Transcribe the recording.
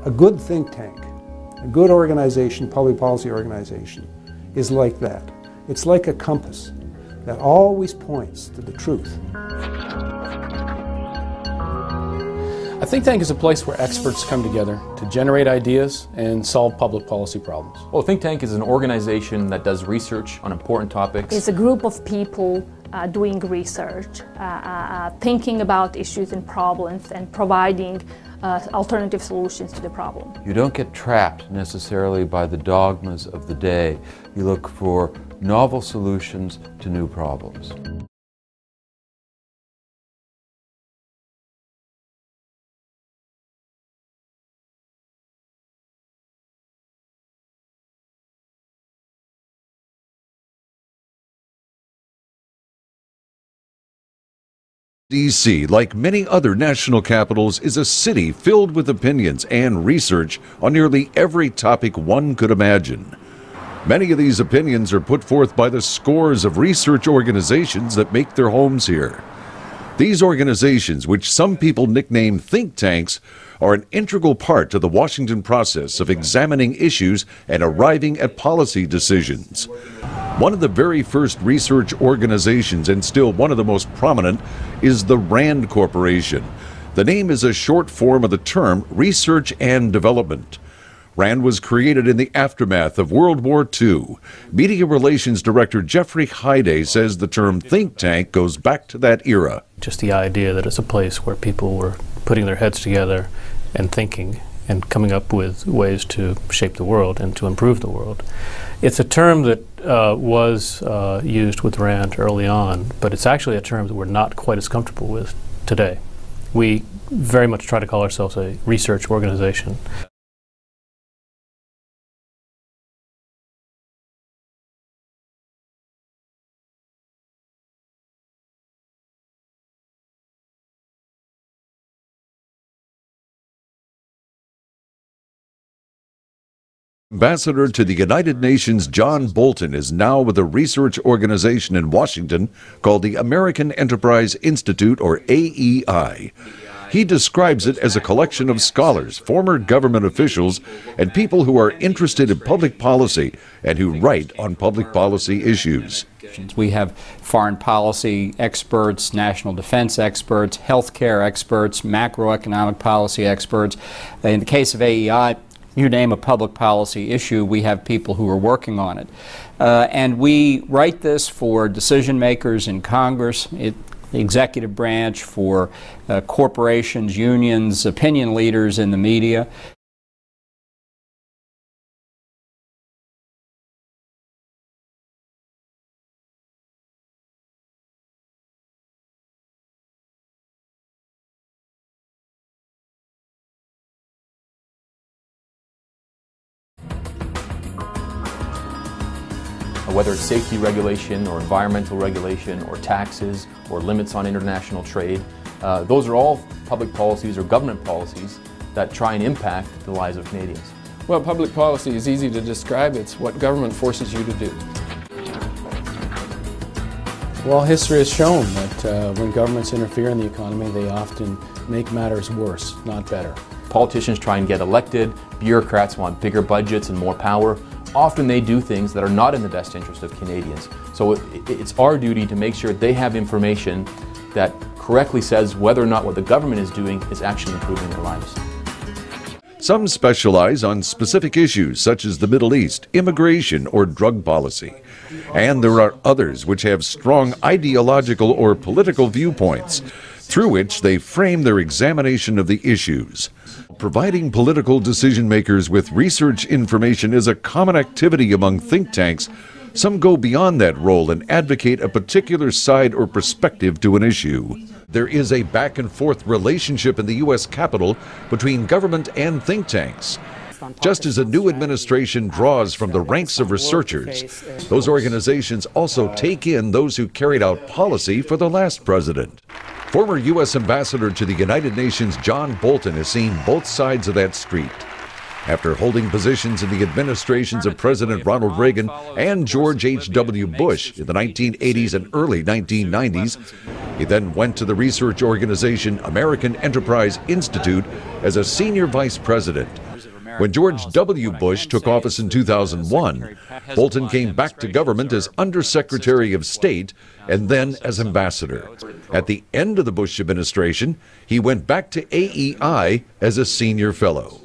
A good think tank, a good organization, public policy organization, is like that. It's like a compass that always points to the truth. A think tank is a place where experts come together to generate ideas and solve public policy problems. Well, a think tank is an organization that does research on important topics. It's a group of people doing research, thinking about issues and problems, and providing alternative solutions to the problem. You don't get trapped necessarily by the dogmas of the day. You look for novel solutions to new problems. D.C., like many other national capitals, is a city filled with opinions and research on nearly every topic one could imagine. Many of these opinions are put forth by the scores of research organizations that make their homes here. These organizations, which some people nickname think tanks, are an integral part to the Washington process of examining issues and arriving at policy decisions. One of the very first research organizations, and still one of the most prominent, is the RAND Corporation. The name is a short form of the term Research and Development. RAND was created in the aftermath of World War II. Media Relations Director Jeffrey Hyde says the term think tank goes back to that era. Just the idea that it's a place where people were putting their heads together and thinking and coming up with ways to shape the world and to improve the world. It's a term that was used with RAND early on, but it's actually a term that we're not quite as comfortable with today. We very much try to call ourselves a research organization. Ambassador to the United Nations John Bolton is now with a research organization in Washington called the American Enterprise Institute, or AEI. He describes it as a collection of scholars, former government officials, and people who are interested in public policy and who write on public policy issues. We have foreign policy experts, national defense experts, healthcare experts, macroeconomic policy experts. In the case of AEI, you name a public policy issue, we have people who are working on it. And we write this for decision makers in Congress, the executive branch, for corporations, unions, opinion leaders in the media. Whether it's safety regulation or environmental regulation or taxes or limits on international trade, those are all public policies or government policies that try and impact the lives of Canadians. Well, public policy is easy to describe. It's what government forces you to do. Well, history has shown that when governments interfere in the economy, they often make matters worse, not better. Politicians try and get elected, bureaucrats want bigger budgets and more power. Often they do things that are not in the best interest of Canadians. So it's our duty to make sure they have information that correctly says whether or not what the government is doing is actually improving their lives. Some specialize on specific issues such as the Middle East, immigration, or drug policy. And there are others which have strong ideological or political viewpoints, through which they frame their examination of the issues. Providing political decision makers with research information is a common activity among think tanks. Some go beyond that role and advocate a particular side or perspective to an issue. There is a back and forth relationship in the U.S. Capitol between government and think tanks. Just as a new administration draws from the ranks of researchers, those organizations also take in those who carried out policy for the last president. Former U.S. Ambassador to the United Nations John Bolton has seen both sides of that street. After holding positions in the administrations of President Ronald Reagan and George H.W. Bush in the 1980s and early 1990s, he then went to the research organization American Enterprise Institute as a senior vice president. When George W. Bush took office in 2001, Bolton came back to government as Undersecretary of State and then as ambassador. At the end of the Bush administration, he went back to AEI as a senior fellow.